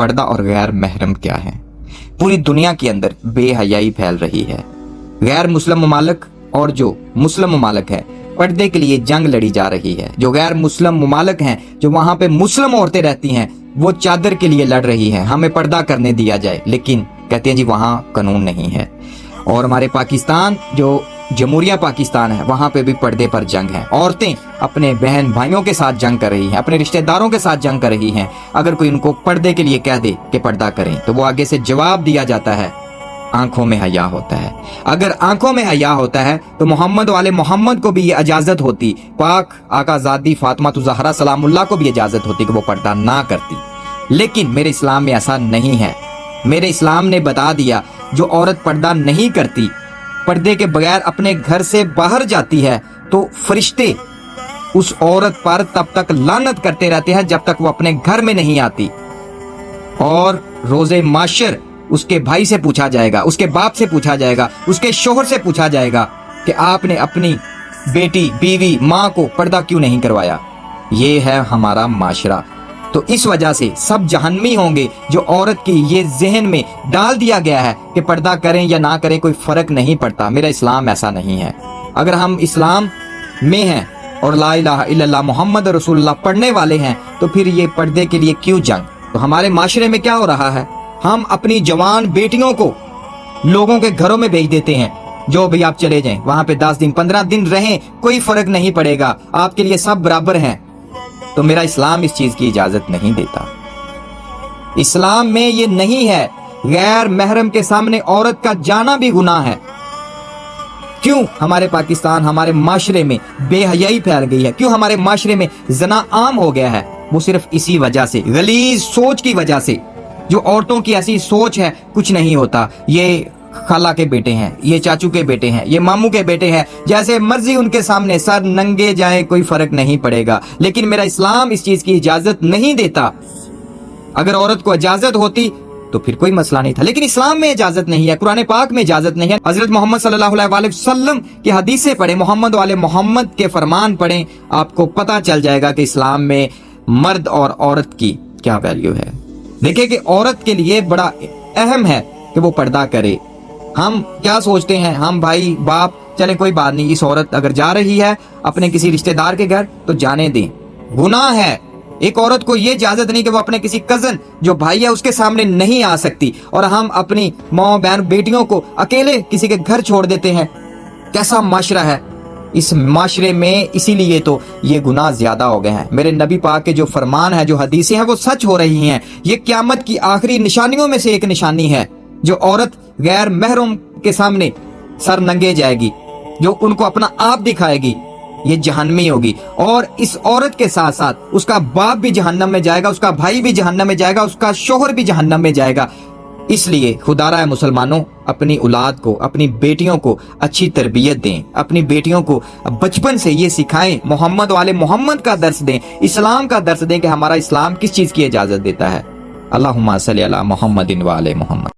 पर्दा और गैर महरम क्या है। पूरी दुनिया के अंदर बेहयाई फैल रही है। गैर मुस्लिम ममालिक और जो मुस्लिम ममालिक है पर्दे के लिए जंग लड़ी जा रही है। जो गैर मुस्लिम ममालिक हैं, जो वहां पे मुस्लिम औरतें रहती हैं, वो चादर के लिए लड़ रही हैं, हमें पर्दा करने दिया जाए, लेकिन कहते हैं जी वहां कानून नहीं है। और हमारे पाकिस्तान जो जमहूरिया पाकिस्तान है, वहां पे भी पर्दे पर जंग है। औरतें अपने बहन भाइयों के साथ जंग कर रही हैं, अपने रिश्तेदारों के साथ जंग कर रही हैं। अगर कोई उनको पर्दे के लिए कह दे कि पर्दा करें, तो वो आगे से जवाब दिया जाता है, आंखों में हया होता है। अगर आंखों में हया होता है तो मोहम्मद वाले मोहम्मद को भी ये इजाजत होती, पाक आकाज़ादी फातिमा ज़हरा सलामुल्लाह को भी इजाजत होती कि वो पर्दा ना करती। लेकिन मेरे इस्लाम में ऐसा नहीं है। मेरे इस्लाम ने बता दिया, जो औरत पर्दा नहीं करती, पर्दे के बगैर अपने घर से बाहर जाती है, तो फरिश्ते उस औरत पर तब तक लानत करते रहते हैं जब तक वो अपने घर में नहीं आती। और रोज़े माशर उसके भाई से पूछा जाएगा, उसके बाप से पूछा जाएगा, उसके शोहर से पूछा जाएगा कि आपने अपनी बेटी, बीवी, माँ को पर्दा क्यों नहीं करवाया। ये है हमारा माशरा। तो इस वजह से सब जहन्नमी होंगे जो औरत की ये जहन में डाल दिया गया है कि पर्दा करें या ना करें कोई फर्क नहीं पड़ता। मेरा इस्लाम ऐसा नहीं है। अगर हम इस्लाम में हैं और ला इलाहा इल्लल्लाह मुहम्मद रसूलुल्लाह पढ़ने वाले हैं, तो फिर ये पर्दे के लिए क्यों जंग। तो हमारे माशरे में क्या हो रहा है, हम अपनी जवान बेटियों को लोगों के घरों में भेज देते हैं, जो भी आप चले जाएं, वहां पे 10 दिन 15 दिन रहें, कोई फर्क नहीं पड़ेगा, आपके लिए सब बराबर हैं। तो मेरा इस्लाम इस चीज की इजाजत नहीं देता। इस्लाम में ये नहीं है। गैर महरम के सामने औरत का जाना भी गुनाह है। क्यों हमारे पाकिस्तान, हमारे माशरे में बेहयाई फैल गई है, क्यों हमारे माशरे में जना आम हो गया है, वो सिर्फ इसी वजह से, गलीज सोच की वजह से। जो औरतों की ऐसी सोच है, कुछ नहीं होता, ये खाला के बेटे हैं, ये चाचू के बेटे हैं, ये मामू के बेटे हैं, जैसे मर्जी उनके सामने सर नंगे जाए, कोई फर्क नहीं पड़ेगा। लेकिन मेरा इस्लाम इस चीज की इजाजत नहीं देता। अगर औरत को इजाजत होती तो फिर कोई मसला नहीं था, लेकिन इस्लाम में इजाजत नहीं है, कुरान पाक में इजाजत नहीं है। हजरत मोहम्मद सल्लल्लाहु अलैहि वसल्लम की हदीसें पढ़ें, मोहम्मद वाले मोहम्मद के फरमान पढ़ें, आपको पता चल जाएगा कि इस्लाम में मर्द और औरत की क्या वैल्यू है। देखिए कि औरत के लिए बड़ा अहम है कि वो पर्दा करे। हम क्या सोचते हैं, हम भाई बाप चले कोई बात नहीं, इस औरत अगर जा रही है अपने किसी रिश्तेदार के घर तो जाने दें, गुनाह है। एक औरत को ये इजाजत नहीं कि वो अपने किसी कजन जो भाई है उसके सामने नहीं आ सकती, और हम अपनी माँ बहन बेटियों को अकेले किसी के घर छोड़ देते हैं। कैसा माशरा है इस माशरे में। इसीलिए तो ये गुनाह ज्यादा हो गए हैं। मेरे नबी पाक के जो फरमान है, जो हदीसें हैं, वो सच हो रही हैं। ये क़यामत की आखिरी निशानियों में से एक निशानी है। जो औरत गैर महरम के सामने सर नंगे जाएगी, जो उनको अपना आप दिखाएगी, ये जहन्नमी होगी। और इस औरत के साथ साथ उसका बाप भी जहन्नम में जाएगा, उसका भाई भी जहन्नम में जाएगा, उसका शोहर भी जहन्नम में जाएगा। इसलिए खुदारा है मुसलमानों, अपनी औलाद को, अपनी बेटियों को अच्छी तरबियत दें, अपनी बेटियों को बचपन से ये सिखाएं, मोहम्मद वाले मोहम्मद का दर्स दें, इस्लाम का दर्स दें कि हमारा इस्लाम किस चीज की इजाजत देता है। अल्लाहुम्मा सल्ली अला मुहम्मदिन व आले मुहम्मद।